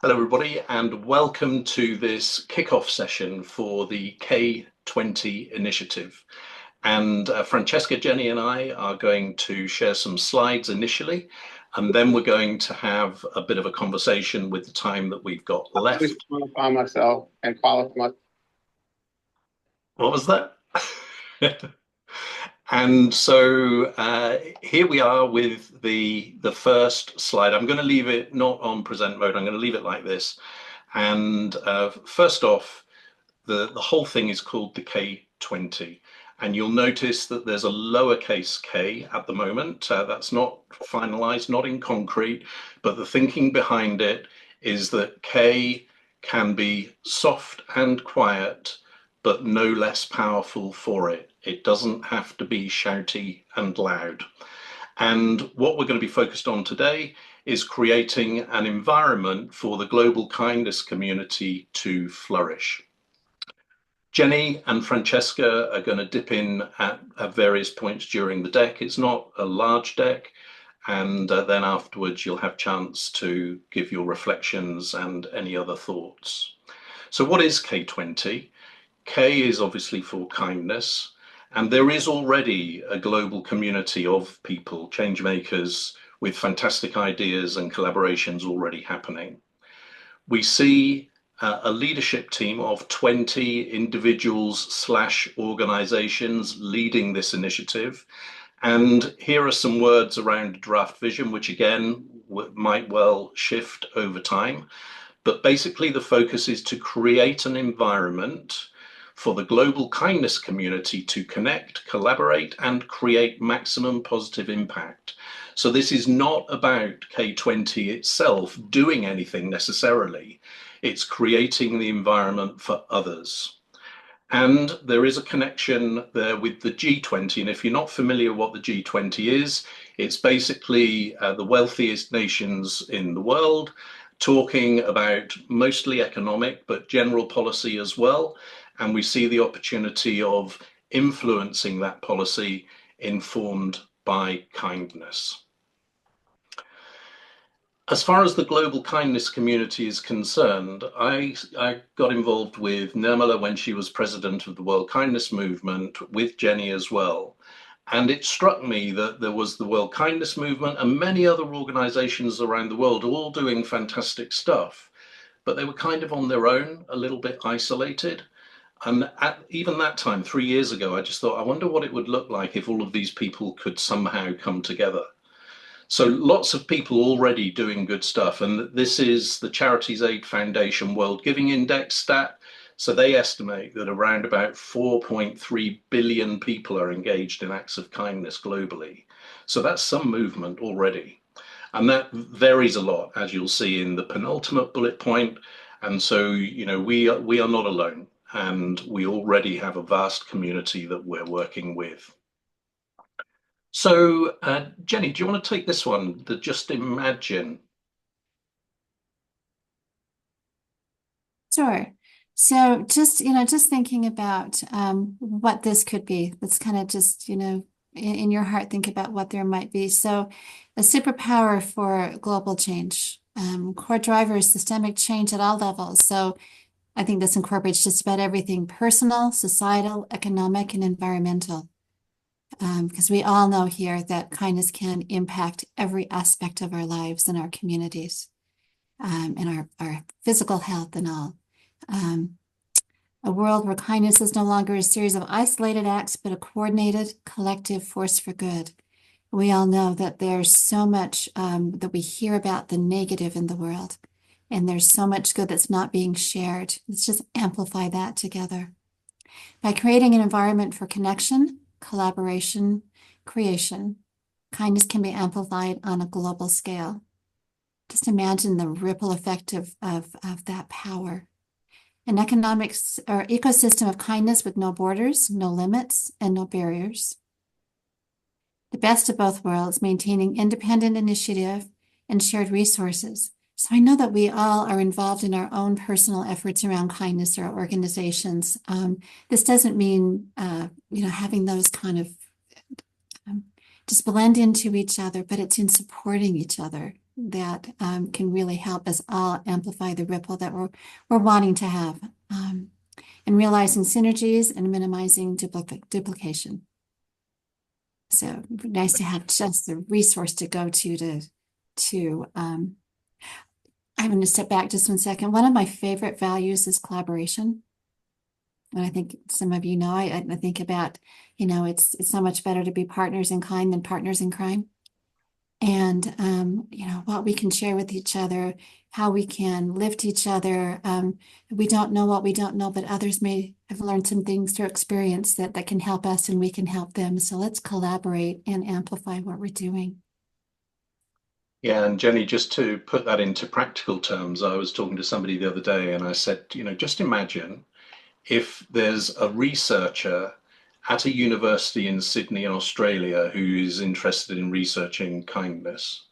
Hello, everybody, and welcome to this kickoff session for the K20 initiative. And Francesca, Jenny, and I are going to share some slides initially, and then we're going to have a bit of a conversation with the time that we've got left. I want to find myself and follow my. What was that? And so here we are with the first slide. I'm going to leave it not on present mode. I'm going to leave it like this. And first off, the whole thing is called the K20. And you'll notice that there's a lowercase k at the moment. That's not finalized, not in concrete, but the thinking behind it is that K can be soft and quiet, but no less powerful for it. It doesn't have to be shouty and loud. And what we're going to be focused on today is creating an environment for the global kindness community to flourish. Jenny and Francesca are going to dip in at various points during the deck. It's not a large deck, and then afterwards you'll have a chance to give your reflections and any other thoughts. So what is K20? K is obviously for kindness, and there is already a global community of people, change makers, with fantastic ideas and collaborations already happening. We see a leadership team of 20 individuals / organizations leading this initiative. And here are some words around draft vision, which again might well shift over time. But basically the focus is to create an environment for the global kindness community to connect, collaborate, and create maximum positive impact. So this is not about K20 itself doing anything necessarily. It's creating the environment for others. And there is a connection there with the G20. And if you're not familiar what the G20 is, it's basically the wealthiest nations in the world talking about mostly economic, but general policy as well. And we see the opportunity of influencing that policy informed by kindness. As far as the global kindness community is concerned, I got involved with Nirmala when she was president of the World Kindness Movement, with Jenny as well. And it struck me that there was the World Kindness Movement and many other organizations around the world all doing fantastic stuff, but they were kind of on their own, a little bit isolated. And at even that time, 3 years ago, I just thought, I wonder what it would look like if all of these people could somehow come together. So lots of people already doing good stuff. And this is the Charities Aid Foundation World Giving Index stat. So they estimate that around about 4.3 billion people are engaged in acts of kindness globally. So that's some movement already. And that varies a lot, as you'll see in the penultimate bullet point. And so, you know, we are not alone, and we already have a vast community that we're working with. So, Jenny, do you want to take this one, the just imagine? Sure. So just thinking about what this could be. Let's kind of just, in your heart, think about what there might be. So a superpower for global change. Core driver is systemic change at all levels. So I think this incorporates just about everything: personal, societal, economic, and environmental. Because we all know here that kindness can impact every aspect of our lives and our communities, and our physical health and all. A world where kindness is no longer a series of isolated acts, but a coordinated, collective force for good. We all know that there's so much that we hear about the negative in the world, and there's so much good that's not being shared. Let's just amplify that together. By creating an environment for connection, collaboration, creation, kindness can be amplified on a global scale. Just imagine the ripple effect of that power. An economics or ecosystem of kindness with no borders, no limits, and no barriers. The best of both worlds, maintaining independent initiative and shared resources. So I know that we all are involved in our own personal efforts around kindness or organizations. This doesn't mean, having those kind of just blend into each other, but it's in supporting each other, that can really help us all amplify the ripple that we're wanting to have, and realizing synergies and minimizing duplication. So nice to have just the resource to go to I'm going to step back just 1 second. One of my favorite values is collaboration. And I think some of you know, I think about, it's so much better to be partners in kind than partners in crime. And, what we can share with each other, how we can lift each other. We don't know what we don't know, but others may have learned some things through experience that can help us and we can help them. So let's collaborate and amplify what we're doing. Yeah, and Jenny, just to put that into practical terms, I was talking to somebody the other day and I said, just imagine if there's a researcher at a university in Sydney in Australia who is interested in researching kindness,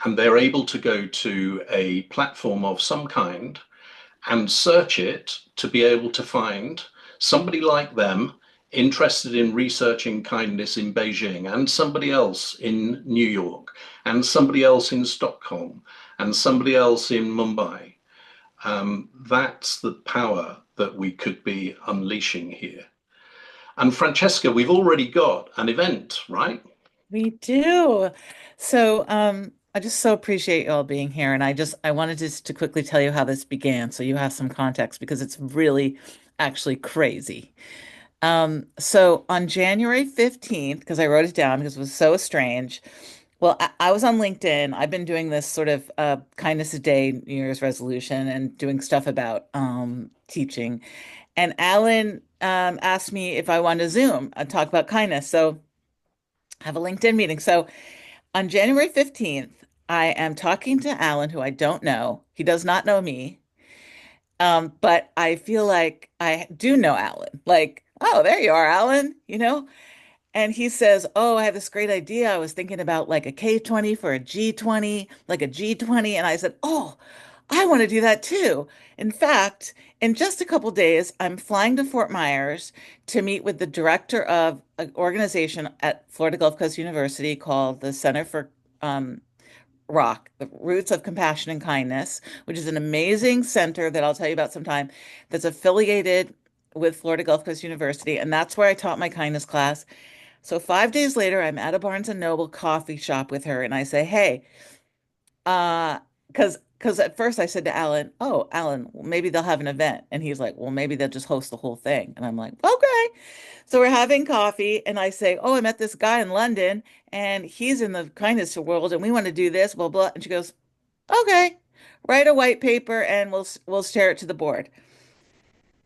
and they're able to go to a platform of some kind and search it to be able to find somebody like them interested in researching kindness in Beijing, and somebody else in New York, and somebody else in Stockholm, and somebody else in Mumbai. That's the power that we could be unleashing here. And Francesca, we've already got an event, right? We do. So, I just so appreciate you all being here. And I wanted just to quickly tell you how this began so you have some context because it's really actually crazy. So on January 15th, because I wrote it down because it was so strange. Well, I was on LinkedIn. I've been doing this sort of kindness a day New Year's resolution and doing stuff about teaching. And Alan asked me if I wanted to Zoom and talk about kindness. So I have a LinkedIn meeting. So on January 15th, I am talking to Alan, who I don't know. He does not know me. But I feel like I do know Alan. Like, oh, there you are, Alan, And he says, oh, I have this great idea. I was thinking about like a K20 for a G20, like a G20. And I said, oh, I want to do that too. In fact, in just a couple days, I'm flying to Fort Myers to meet with the director of an organization at Florida Gulf Coast University called the Center for ROC, the Roots of Compassion and Kindness, which is an amazing center that I'll tell you about sometime that's affiliated with Florida Gulf Coast University. And that's where I taught my kindness class. So 5 days later, I'm at a Barnes and Noble coffee shop with her, and I say, "Hey, because at first I said to Alan, oh, Alan, maybe they'll have an event," and he's like, "Well, maybe they'll just host the whole thing," and I'm like, "Okay." So we're having coffee, and I say, "Oh, I met this guy in London, and he's in the kindness world, and we want to do this, blah blah," and she goes, "Okay, write a white paper, and we'll share it to the board."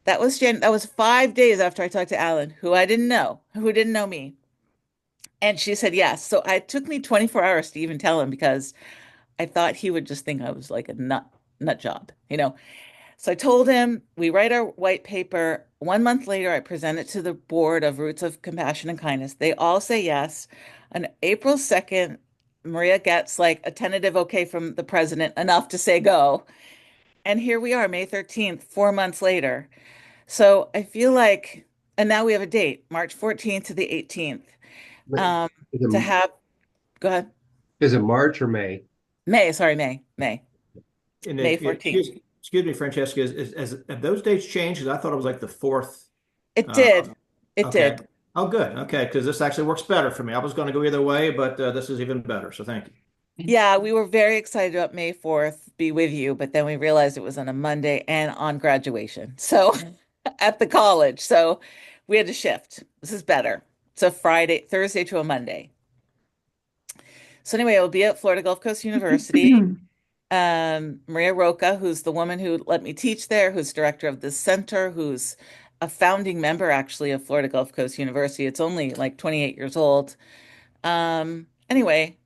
That was 5 days after I talked to Alan, who didn't know me. And she said yes. So it took me 24 hours to even tell him because I thought he would just think I was like a nut job. So I told him we write our white paper. 1 month later, I present it to the board of Roots of Compassion and Kindness. They all say yes. On April 2nd, Maria gets like a tentative okay from the president, enough to say go. And here we are, May 13th, 4 months later. So I feel like, and now we have a date, March 14th to the 18th, Wait, um, Is to it, have, go ahead. is it March or May? May, sorry, May Excuse, 14th. excuse me, Francesca, have those dates changed? Because I thought it was like the fourth. It Uh, did. It okay. did. Oh, good. Okay, because this actually works better for me. I was going to go either way, but this is even better. So thank you. Yeah, we were very excited about May 4th, be with you, but then we realized it was on a Monday and on graduation. So at the college. So we had to shift. This is better. It's a Thursday to a Monday. So anyway, it'll be at Florida Gulf Coast University. Maria Roca, who's the woman who let me teach there, who's director of the center, who's a founding member actually of Florida Gulf Coast University. It's only like 28 years old. Anyway,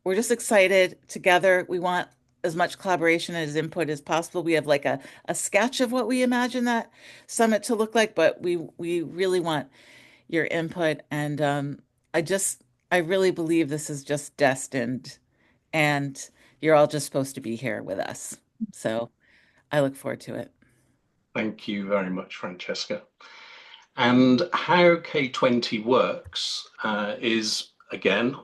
we're just excited together. We want as much collaboration and as input as possible. We have like a sketch of what we imagine that summit to look like, but we really want your input. And I really believe this is just destined, and you're all just supposed to be here with us. So I look forward to it. Thank you very much, Francesca. And how K20 works is again,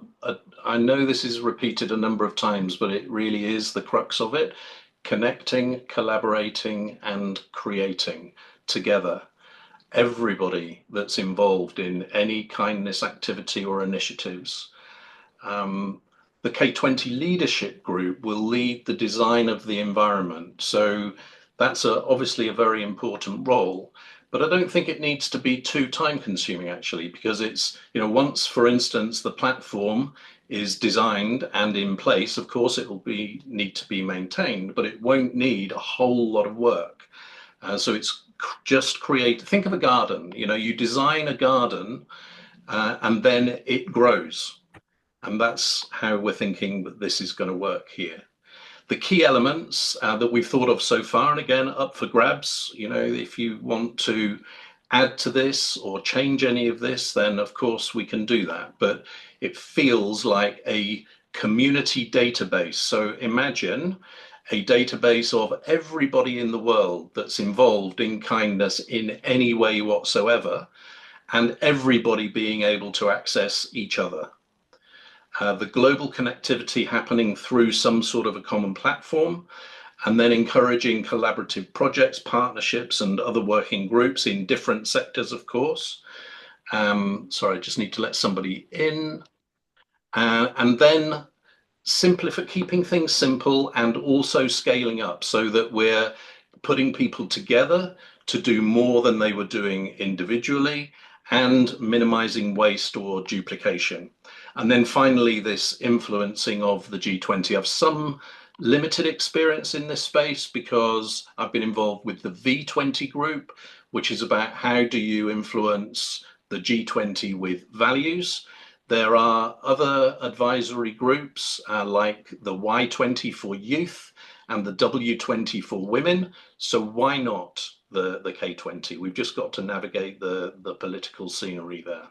I know this is repeated a number of times, but it really is the crux of it: connecting, collaborating, and creating together. Everybody that's involved in any kindness activity or initiatives. The K20 leadership group will lead the design of the environment. So that's obviously a very important role, but I don't think it needs to be too time consuming actually, because it's, once, for instance, the platform is designed and in place, of course it will need to be maintained, but it won't need a whole lot of work. So it's just think of a garden, you design a garden and then it grows. And that's how we're thinking that this is going to work here. The key elements that we've thought of so far, and again, up for grabs, if you want to add to this or change any of this, then of course we can do that. But it feels like a community database. So imagine a database of everybody in the world that's involved in kindness in any way whatsoever, and everybody being able to access each other. The global connectivity happening through some sort of a common platform, and then encouraging collaborative projects, partnerships, and other working groups in different sectors, of course. Sorry, I just need to let somebody in. And then keeping things simple and also scaling up so that we're putting people together to do more than they were doing individually, and minimizing waste or duplication. And then finally, this influencing of the G20. I've some limited experience in this space because I've been involved with the V20 group, which is about how do you influence the G20 with values. There are other advisory groups like the Y20 for youth and the W20 for women. So why not the K20? We've just got to navigate the political scenery there.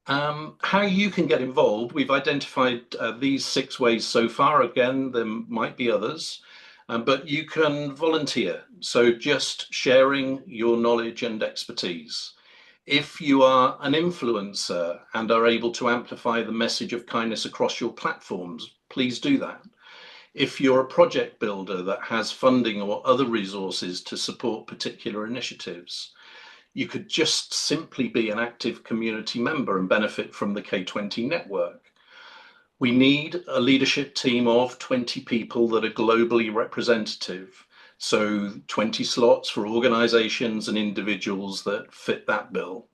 How you can get involved, we've identified these 6 ways so far. Again, there might be others, but you can volunteer. So just sharing your knowledge and expertise. If you are an influencer and are able to amplify the message of kindness across your platforms, please do that. If you're a project builder that has funding or other resources to support particular initiatives, you could just simply be an active community member and benefit from the K20 network. We need a leadership team of 20 people that are globally representative. So 20 slots for organizations and individuals that fit that bill.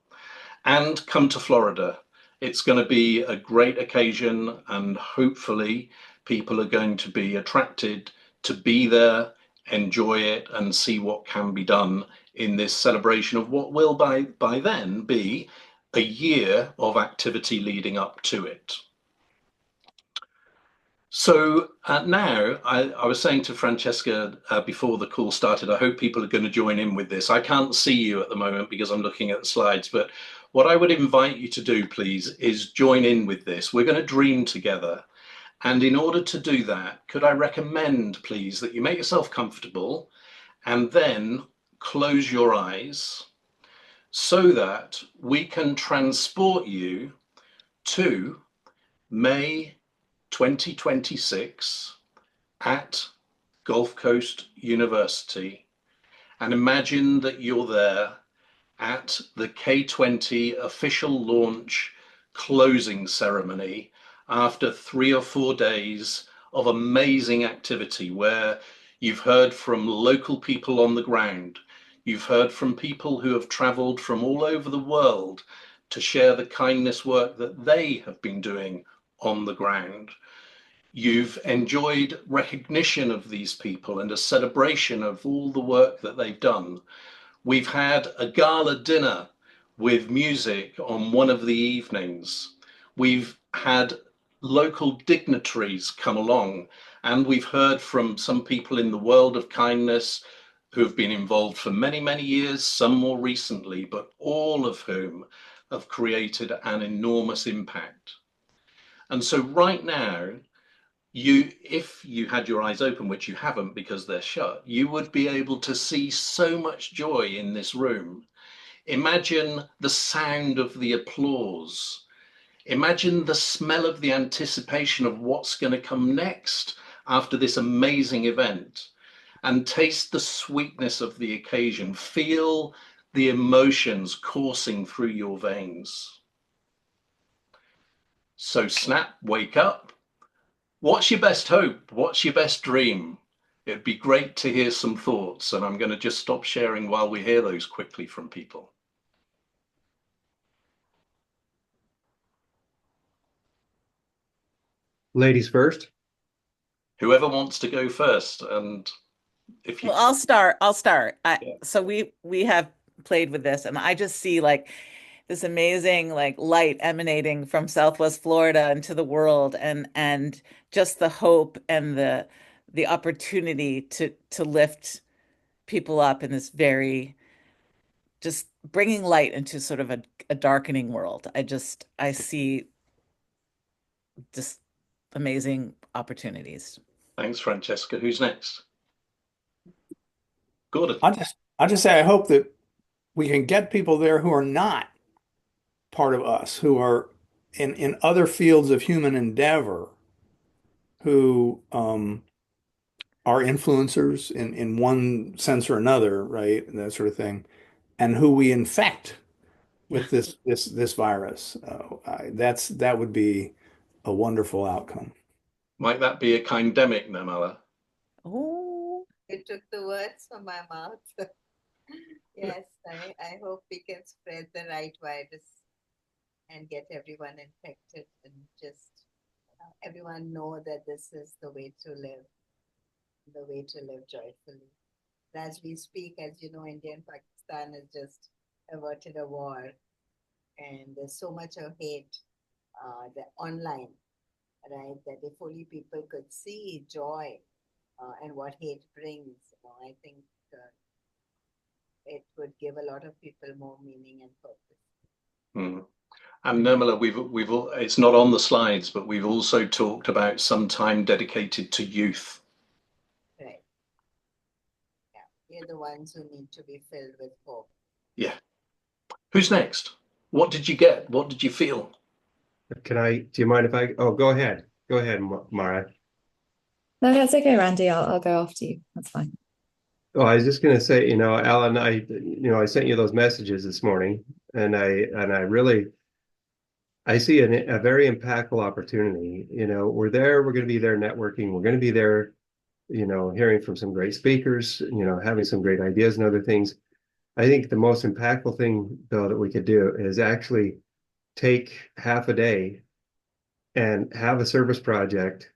And come to Florida. It's going to be a great occasion, and hopefully people are going to be attracted to be there, enjoy it, and see what can be done in this celebration of what will by then be a year of activity leading up to it. So now, I was saying to Francesca before the call started, I hope people are going to join in with this. I can't see you at the moment because I'm looking at the slides, but what I would invite you to do, please, is join in with this. We're going to dream together. And in order to do that, could I recommend, please, that you make yourself comfortable and then close your eyes so that we can transport you to May 2026 at Gulf Coast University, and imagine that you're there at the K20 official launch closing ceremony after 3 or 4 days of amazing activity where you've heard from local people on the ground. You've heard from people who have traveled from all over the world to share the kindness work that they have been doing on the ground. You've enjoyed recognition of these people and a celebration of all the work that they've done. We've had a gala dinner with music on one of the evenings. We've had local dignitaries come along, and we've heard from some people in the world of kindness who have been involved for many, many years, some more recently, but all of whom have created an enormous impact. And so right now, if you had your eyes open, which you haven't because they're shut, you would be able to see so much joy in this room. Imagine the sound of the applause. Imagine the smell of the anticipation of what's going to come next after this amazing event, and taste the sweetness of the occasion. Feel the emotions coursing through your veins. So snap, wake up. What's your best hope? What's your best dream? It'd be great to hear some thoughts, and I'm going to just stop sharing while we hear those quickly from people. Ladies first. Whoever wants to go first, and if you Well, I'll start. Yeah. So we have played with this, and I just see like this amazing like light emanating from Southwest Florida into the world, and just the hope and the opportunity to lift people up in this very just bringing light into sort of a darkening world. I see just amazing opportunities. Thanks, Francesca. Who's next? Gordon. I just say I hope that we can get people there who are not part of us, who are in other fields of human endeavor, who are influencers in one sense or another, right? And that sort of thing, and who we infect with this virus. That would be a wonderful outcome. Might that be a kindemic, Namala? Oh, It took the words from my mouth. Yes, I hope we can spread the right virus and get everyone infected and just everyone know that this is the way to live joyfully. As we speak, as you know, India and Pakistan has just averted a war, and there's so much of hate online, right? That if only people could see joy and what hate brings, I think it would give a lot of people more meaning and purpose. Hmm. And Nirmala, it's not on the slides, but we've also talked about some time dedicated to youth. Right. Yeah, we're the ones who need to be filled with hope. Yeah. Who's next? What did you get? What did you feel? Do you mind if I, oh, go ahead. Go ahead, Mara. No, that's okay, Randy. I'll go after you. That's fine. Oh, I was just going to say, Alan, I sent you those messages this morning, and I really, I see a very impactful opportunity. We're going to be there networking. We're going to be there, hearing from some great speakers, having some great ideas and other things. I think the most impactful thing, though, that we could do is actually take half a day and have a service project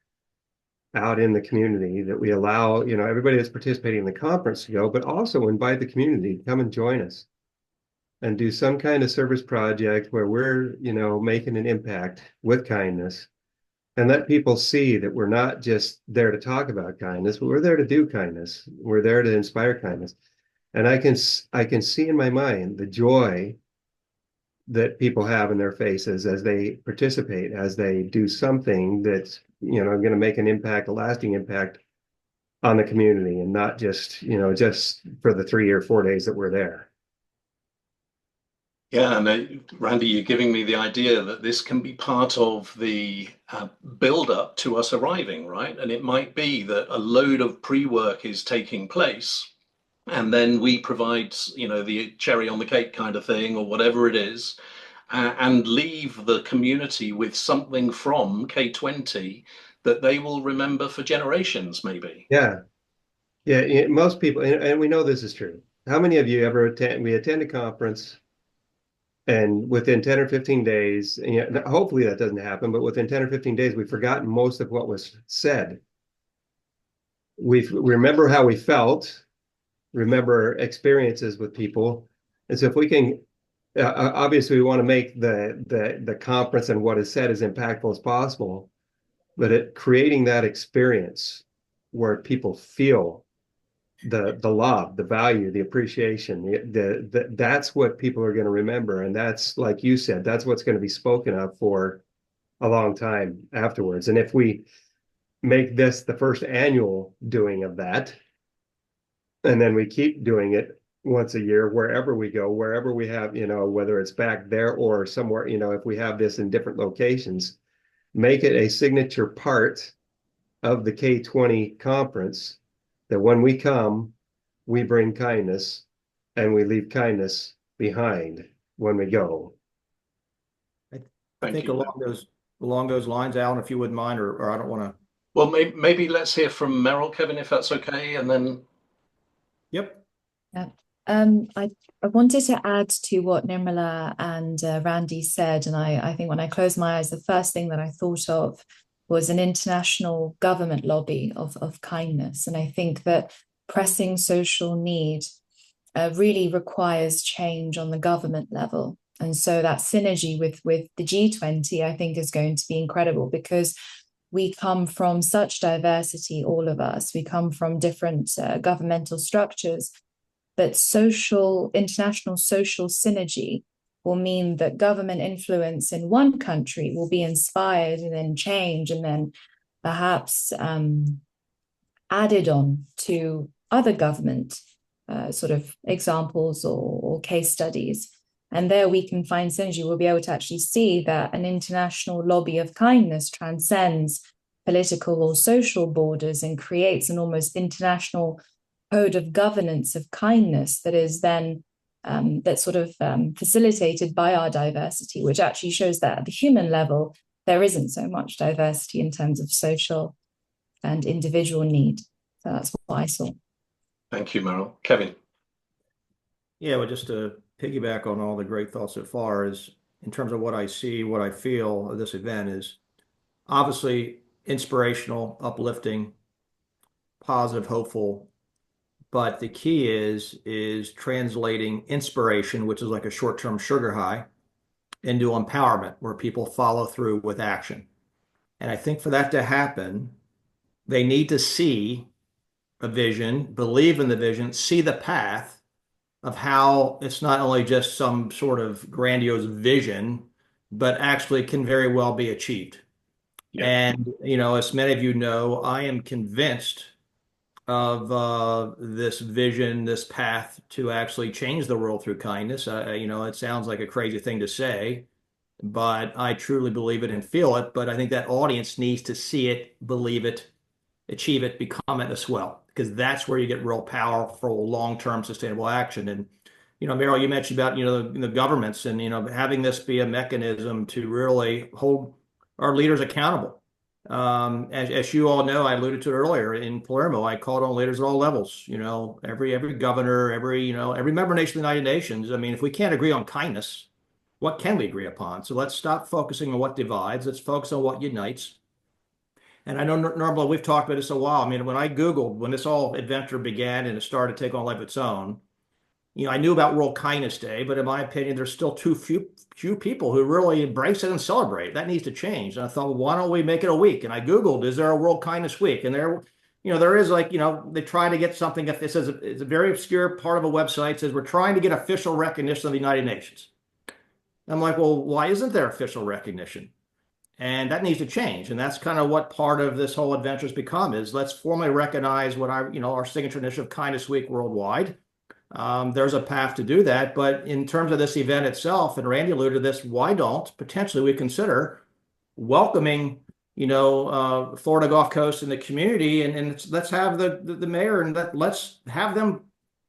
out in the community that we allow, everybody that's participating in the conference to go, but also invite the community to come and join us and do some kind of service project where we're, making an impact with kindness, and let people see that we're not just there to talk about kindness, but we're there to do kindness. We're there to inspire kindness. And I can see in my mind the joy that people have in their faces as they participate, as they do something that's, going to make an impact, a lasting impact on the community, and not just, just for the 3 or 4 days that we're there. Yeah, and Randy, you're giving me the idea that this can be part of the build up to us arriving, right? And it might be that a load of pre-work is taking place, and then we provide, the cherry on the cake kind of thing, or whatever it is, and leave the community with something from K20 that they will remember for generations, maybe. Yeah. Yeah. Most people, and we know this is true. How many of you ever attend a conference, and within 10 or 15 days, and hopefully that doesn't happen, but within 10 or 15 days, we've forgotten most of what was said. We remember how we felt, remember experiences with people. And so if we can, obviously we want to make the conference and what is said as impactful as possible, but creating that experience where people feel the love, the value, the appreciation, that's what people are going to remember. And that's, like you said, that's what's going to be spoken of for a long time afterwards. And if we make this the first annual doing of that, and then we keep doing it, once a year, wherever we go, wherever we have, whether it's back there or somewhere, if we have this in different locations, make it a signature part of the K20 conference that when we come, we bring kindness and we leave kindness behind when we go. I Thank think you. along those lines, Alan, if you wouldn't mind, or I don't want to. Well, maybe let's hear from Meryl, Kevin, if that's okay, and then. Yep. Yeah. I wanted to add to what Nirmala and Randy said, and I think when I closed my eyes, the first thing that I thought of was an international government lobby of kindness. And I think that pressing social need really requires change on the government level. And so that synergy with the G20, I think, is going to be incredible because we come from such diversity, all of us. We come from different governmental structures. But international social synergy will mean that government influence in one country will be inspired and then change and then perhaps added on to other government sort of examples or case studies. And there we can find synergy. We'll be able to actually see that an international lobby of kindness transcends political or social borders and creates an almost international code of governance of kindness that is then that's sort of facilitated by our diversity, which actually shows that at the human level, there isn't so much diversity in terms of social and individual need. So that's what I saw. Thank you, Meryl. Kevin. Yeah, well, just to piggyback on all the great thoughts so far is in terms of what I see, what I feel of this event is obviously inspirational, uplifting, positive, hopeful. But the key is translating inspiration, which is like a short-term sugar high, into empowerment, where people follow through with action. And I think for that to happen, they need to see a vision, believe in the vision, see the path of how it's not only just some sort of grandiose vision, but actually can very well be achieved. Yeah. And, as many of you know, I am convinced of this vision, this path to actually change the world through kindness. It sounds like a crazy thing to say, but I truly believe it and feel it. But I think that audience needs to see it, believe it, achieve it, become it as well, because that's where you get real powerful, long-term sustainable action. And, Meryl, you mentioned about, the governments and, having this be a mechanism to really hold our leaders accountable. As you all know, I alluded to it earlier in Palermo, I called on leaders at all levels, every governor, every member nation of the United Nations. I mean, if we can't agree on kindness, what can we agree upon? So let's stop focusing on what divides. Let's focus on what unites. And I know, Norma, we've talked about this a while. I mean, when I Googled, when this whole adventure began and it started to take on life of its own, I knew about World Kindness Day, but in my opinion, there's still too few people who really embrace it and celebrate. That needs to change. And I thought, well, why don't we make it a week? And I Googled, is there a World Kindness Week? And there is they try to get something that says it's a very obscure part of a website says we're trying to get official recognition of the United Nations. I'm like, well, why isn't there official recognition? And that needs to change. And that's kind of what part of this whole adventure has become is let's formally recognize what our signature initiative, Kindness Week worldwide. There's a path to do that. But in terms of this event itself, and Randy alluded to this, why don't potentially we consider welcoming, Florida Gulf Coast and the community and let's have the mayor and let's have them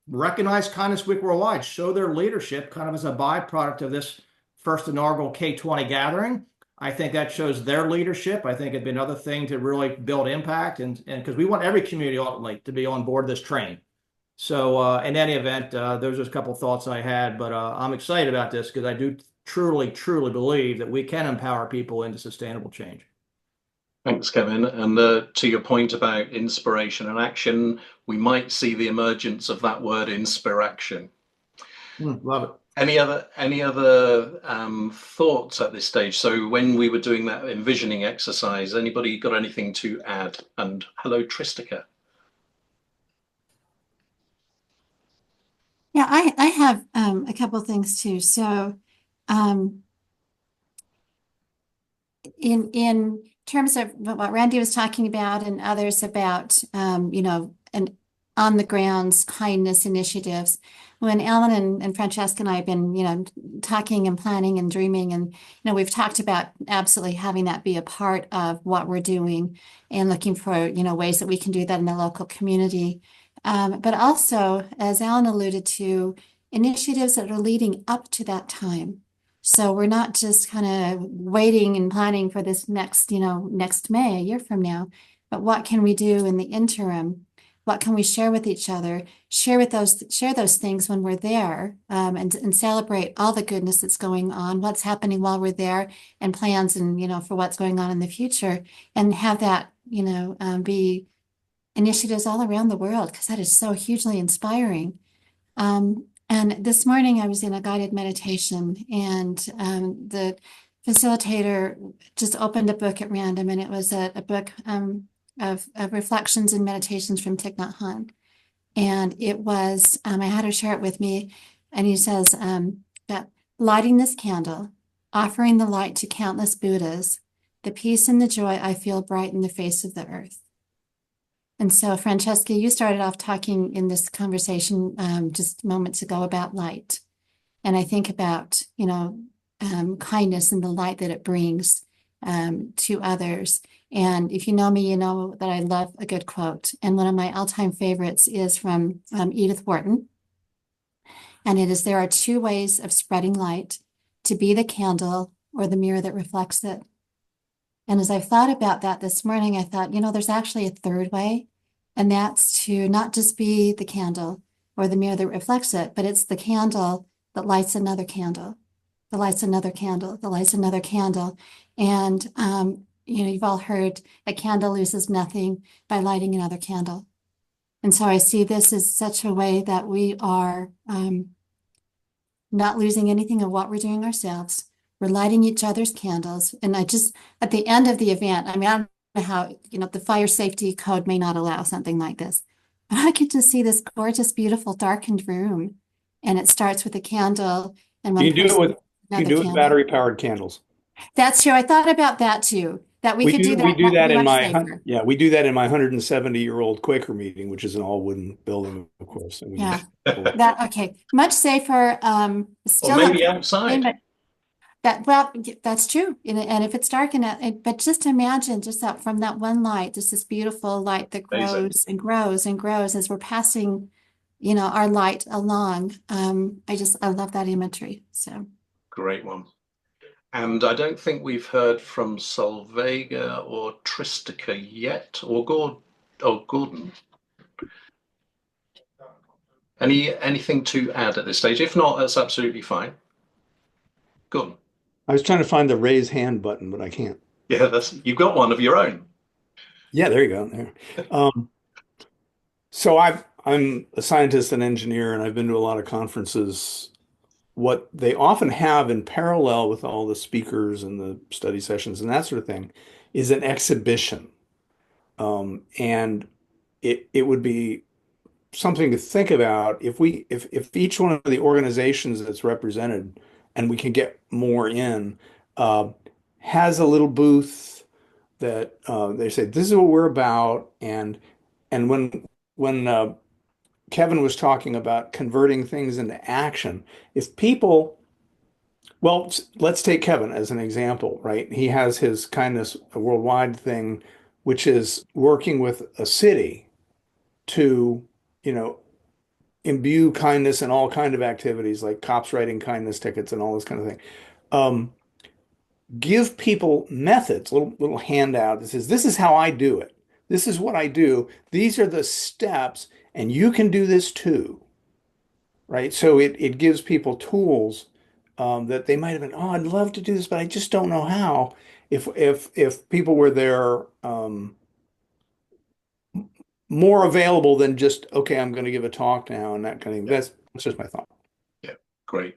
recognize Kindness Week worldwide, show their leadership kind of as a byproduct of this first inaugural K20 gathering. I think that shows their leadership. I think it'd be another thing to really build impact and because we want every community ultimately to be on board this train. So in any event, those are a couple of thoughts I had, but I'm excited about this because I do truly, truly believe that we can empower people into sustainable change. Thanks, Kevin. And to your point about inspiration and action, we might see the emergence of that word inspiration. Love it. Any other thoughts at this stage? So when we were doing that envisioning exercise, anybody got anything to add? And hello, Tristica. Yeah, I have a couple things too. So in terms of what Randy was talking about and others about, an on the grounds kindness initiatives. When Alan and Francesca and I have been, talking and planning and dreaming, and we've talked about absolutely having that be a part of what we're doing and looking for, ways that we can do that in the local community. But also, as Alan alluded to, initiatives that are leading up to that time. So we're not just kind of waiting and planning for this next May, a year from now, but what can we do in the interim? What can we share with each other? Share those things when we're there, and celebrate all the goodness that's going on, what's happening while we're there, and plans and for what's going on in the future, and have that be initiatives all around the world, because that is so hugely inspiring. And this morning I was in a guided meditation, and the facilitator just opened a book at random, and it was a book of reflections and meditations from Thich Nhat Hanh. And it was, I had her share it with me, and he says that lighting this candle, offering the light to countless Buddhas, the peace and the joy I feel brighten the face of the earth. And so, Francesca, you started off talking in this conversation just moments ago about light. And I think about, kindness and the light that it brings to others. And if you know me, you know that I love a good quote. And one of my all-time favorites is from Edith Wharton. And it is, there are two ways of spreading light: to be the candle or the mirror that reflects it. And as I've thought about that this morning, I thought, there's actually a third way, and that's to not just be the candle or the mirror that reflects it, but it's the candle that lights another candle, that lights another candle, that lights another candle. And, you've all heard a candle loses nothing by lighting another candle. And so I see this as such a way that we are not losing anything of what we're doing ourselves. We're lighting each other's candles. And I just, at the end of the event, I don't know how, the fire safety code may not allow something like this, but I could just see this gorgeous, beautiful, darkened room. And it starts with a candle, and one You can do it person, with another candle. battery powered candles. That's true. I thought about that too, that we could do that. We do that in much my safer. we do that in my 170-year-old Quaker meeting, which is an all wooden building, of course. And Yeah. That, okay. Much safer. Still Or maybe have- outside. That's true. And if it's dark enough, but just imagine just that from that one light, just this beautiful light that grows and grows and grows as we're passing, our light along. I love that imagery. So Great one. And I don't think we've heard from Solvega or Tristica yet, or Gordon. Anything to add at this stage? If not, that's absolutely fine. Gordon. I was trying to find the raise hand button, but I can't. Yeah, you've got one of your own. Yeah, there you go. There. So I'm a scientist and engineer, and I've been to a lot of conferences. What they often have in parallel with all the speakers and the study sessions and that sort of thing is an exhibition. And it would be something to think about if each one of the organizations that's represented, and we can get more in, has a little booth that they say, this is what we're about. And when Kevin was talking about converting things into action, if people, well, let's take Kevin as an example, right? He has his kindness worldwide thing, which is working with a city to, imbue kindness in all kind of activities, like cops writing kindness tickets and all this kind of thing. Give people methods, little handout that says, this is how I do it. This is what I do. These are the steps, and you can do this too, right? So it gives people tools that they might have been, oh, I'd love to do this, but I just don't know how. If people were there more available than just, okay, I'm going to give a talk now and that kind of thing. That's just my thought. Yeah, great.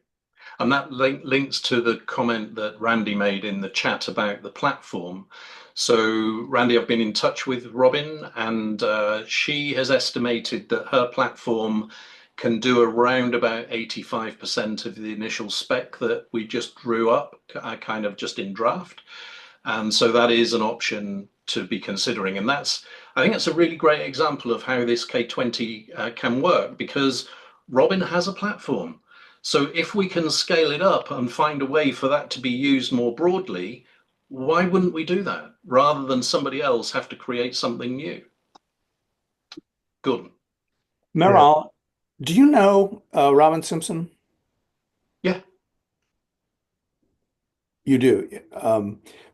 And that links to the comment that Randy made in the chat about the platform. So Randy, I've been in touch with Robin, and she has estimated that her platform can do around about 85% of the initial spec that we just drew up, kind of just in draft. And so that is an option to be considering. And that's, I think it's a really great example of how this K20 can work, because Robin has a platform. So if we can scale it up and find a way for that to be used more broadly, why wouldn't we do that rather than somebody else have to create something new? Good. Meryl, do you know Robin Simpson? Yeah. You do.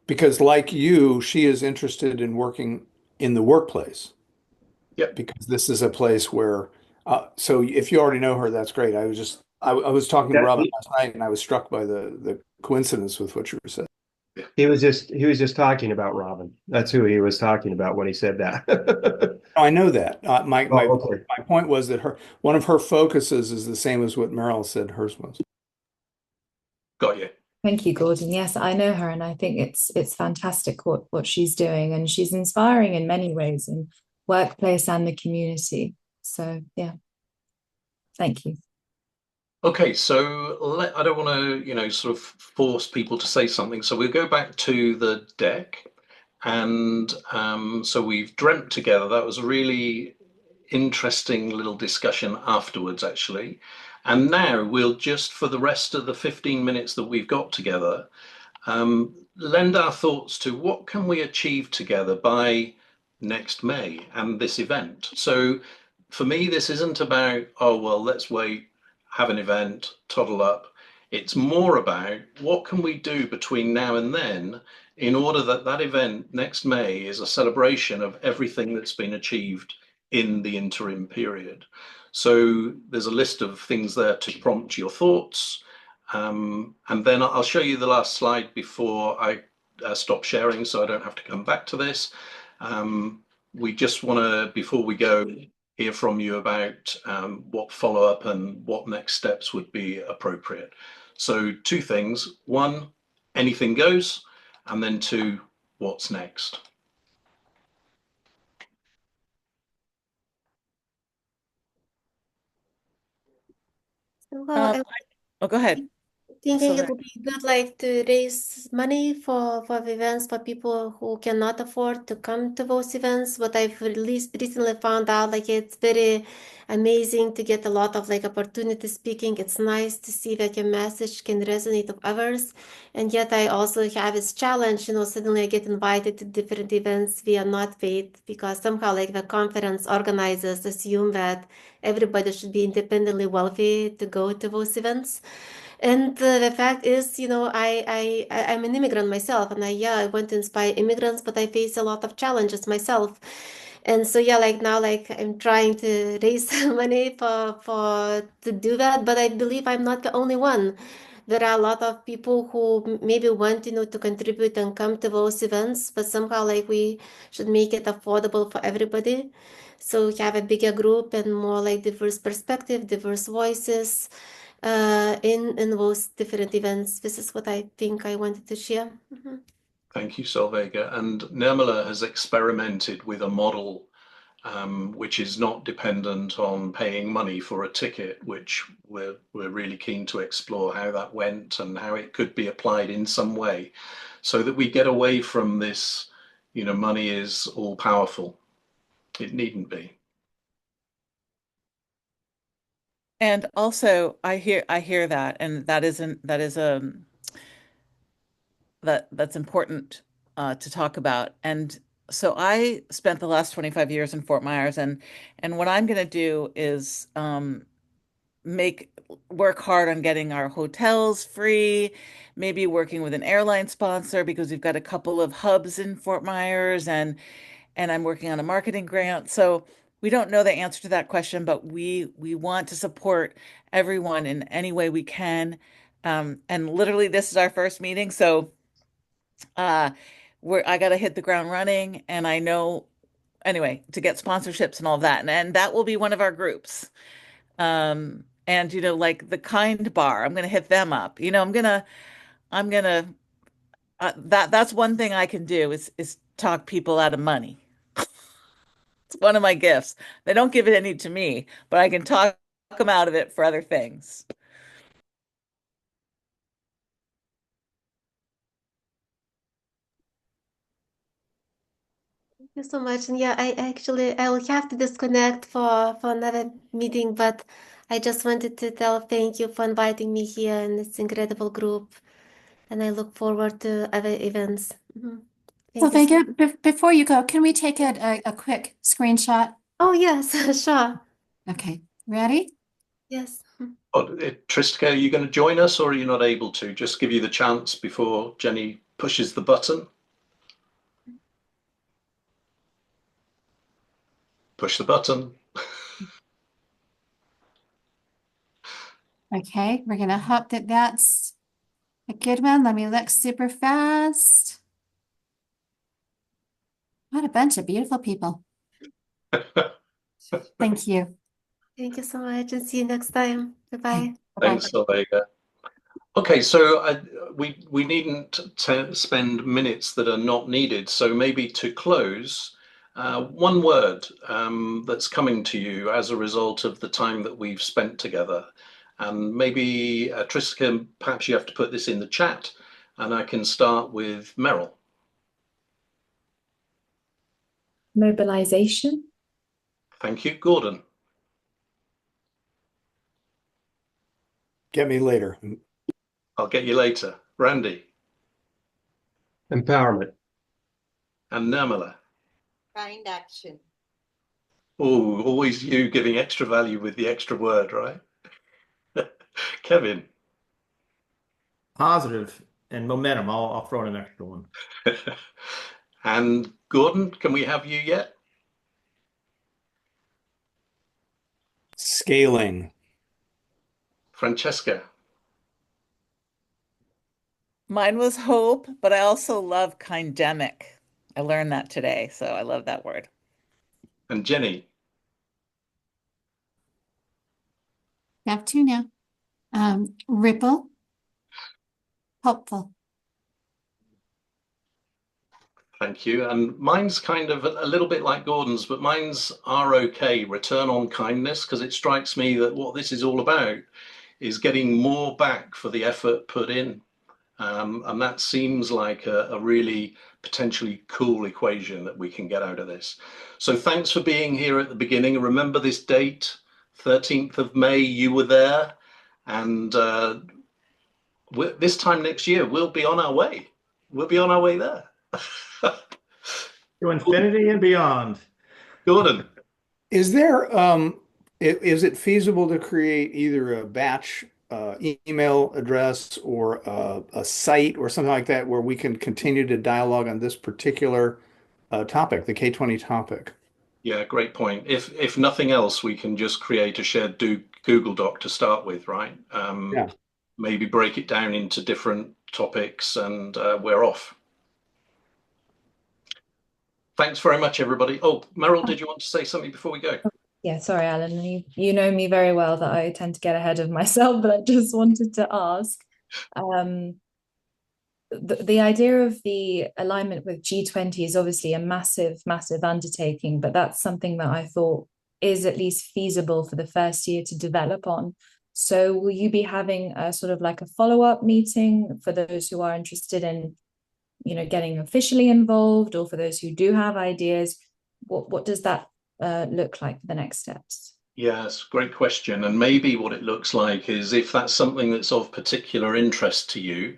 Because like you, she is interested in working in the workplace Yep. because this is a place where, so if you already know her, that's great. I was talking to That Robin last night and I was struck by the coincidence with what you said. he was just talking about Robin. That's who he was talking about when he said that. Oh, I know that. Oh, okay. My point was that one of her focuses is the same as what Meryl said hers was. Got you. Thank you, Gordon. Yes, I know her, and I think it's fantastic what she's doing, and she's inspiring in many ways in workplace and the community. So yeah, thank you. Okay, so I don't want to, sort of force people to say something. So we'll go back to the deck. And so we've dreamt together. That was a really interesting little discussion afterwards, actually. And now we'll just, for the rest of the 15 minutes that we've got together, lend our thoughts to what can we achieve together by next May and this event. So for me, this isn't about, oh, well, let's wait, have an event, toddle up. It's more about what can we do between now and then in order that that event next May is a celebration of everything that's been achieved in the interim period. So there's a list of things there to prompt your thoughts. And then I'll show you the last slide before I stop sharing so I don't have to come back to this. We just want to, before we go, hear from you about what follow-up and what next steps would be appropriate. So two things. One, anything goes, and then two, what's next? Well, Oh, go ahead. thinking it Sylvia. would be good like to raise money for events for people who cannot afford to come to those events. What I've recently found out, like it's very amazing to get a lot of like opportunity speaking. It's nice to see that your message can resonate with others. And yet I also have this challenge, suddenly I get invited to different events via not paid because somehow like the conference organizers assume that everybody should be independently wealthy to go to those events. And the fact is, I'm an immigrant myself, and I want to inspire immigrants, but I face a lot of challenges myself. And so yeah, like now, like I'm trying to raise money for to do that, but I believe I'm not the only one. There are a lot of people who maybe want, to contribute and come to those events, but somehow like we should make it affordable for everybody. So we have a bigger group and more like diverse perspective, diverse voices in those different events. This is what I think I wanted to share. Thank you, Solvega. And Nirmala has experimented with a model which is not dependent on paying money for a ticket, which we're really keen to explore how that went and how it could be applied in some way so that we get away from this, money is all powerful. It needn't be. And also I hear that, and that's important to talk about. And so I spent the last 25 years in Fort Myers, and what I'm going to do is make work hard on getting our hotels free, maybe working with an airline sponsor because we've got a couple of hubs in Fort Myers, and I'm working on a marketing grant. So we don't know the answer to that question, but we want to support everyone in any way we can. And literally, this is our first meeting, so uh, I got to hit the ground running, and I know anyway to get sponsorships and all that, and that will be one of our groups. And like the Kind Bar, I'm gonna hit them up. I'm gonna that's one thing I can do is talk people out of money. It's one of my gifts. They don't give it any to me, but I can talk them out of it for other things. you so much. And yeah, I will have to disconnect for another meeting, but I just wanted to tell thank you for inviting me here in this incredible group, and I look forward to other events. So Thank you. before you go, can we take a quick screenshot? Oh yes, sure. Okay, ready? Yes. Tristka, are you going to join us, or are you not able to? Just give you the chance before Jenny pushes the button. Push the button. Okay, we're gonna hope that that's a good one. Let me look super fast. What a bunch of beautiful people. Thank you. Thank you so much, and see you next time. Bye-bye. Thanks, Olega. Okay, so we needn't spend minutes that are not needed. So maybe to close, one word that's coming to you as a result of the time that we've spent together. And maybe Tristan, perhaps you have to put this in the chat, and I can start with Meryl. Mobilization. Thank you, Gordon. Get me later. I'll get you later. Randy. Empowerment. And Nirmala. Kind action. Oh, always you giving extra value with the extra word, right? Kevin. Positive and momentum. I'll throw in an extra one. And Gordon, can we have you yet? Scaling. Francesca. Mine was hope, but I also love kindemic. I learned that today, so I love that word. And Jenny. I have two now. Ripple. Hopeful. Thank you. And mine's kind of a little bit like Gordon's, but mine's ROK, return on kindness, because it strikes me that what this is all about is getting more back for the effort put in. And that seems like a really potentially cool equation that we can get out of this. So thanks for being here at the beginning. Remember this date, 13th of May, you were there. And this time next year, we'll be on our way. We'll be on our way there. To infinity and beyond. Gordon. Is there, is it feasible to create either a batch email address or a site or something like that where we can continue to dialogue on this particular topic, the K20 topic? Yeah, great point. If nothing else, we can just create a shared Google Doc to start with, right? Yeah. Maybe break it down into different topics, and we're off. Thanks very much, everybody. Oh, Meryl, did you want to say something before we go? Yeah, sorry, Alan. You know me very well that I tend to get ahead of myself, but I just wanted to ask. The idea of the alignment with G20 is obviously a massive, massive undertaking, but that's something that I thought is at least feasible for the first year to develop on. So will you be having a sort of like a follow-up meeting for those who are interested in, getting officially involved, or for those who do have ideas? What does that look like for the next steps? Yes, great question. And maybe what it looks like is, if that's something that's of particular interest to you,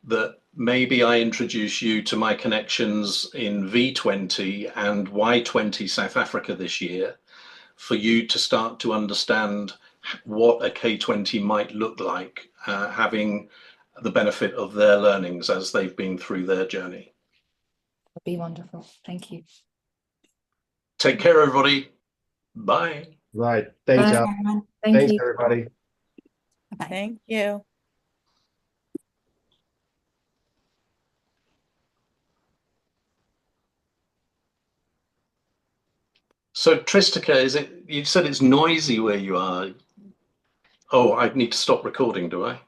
that maybe I introduce you to my connections in V20 and Y20 South Africa this year, for you to start to understand what a K20 might look like, having the benefit of their learnings as they've been through their journey. That'd be wonderful. Thank you. Take care, everybody. Bye. Right. Thanks, Bye, Al. everyone. Thank Thanks, you. everybody. Bye-bye. Thank you. So Tristica, you said it's noisy where you are. Oh, I need to stop recording, do I?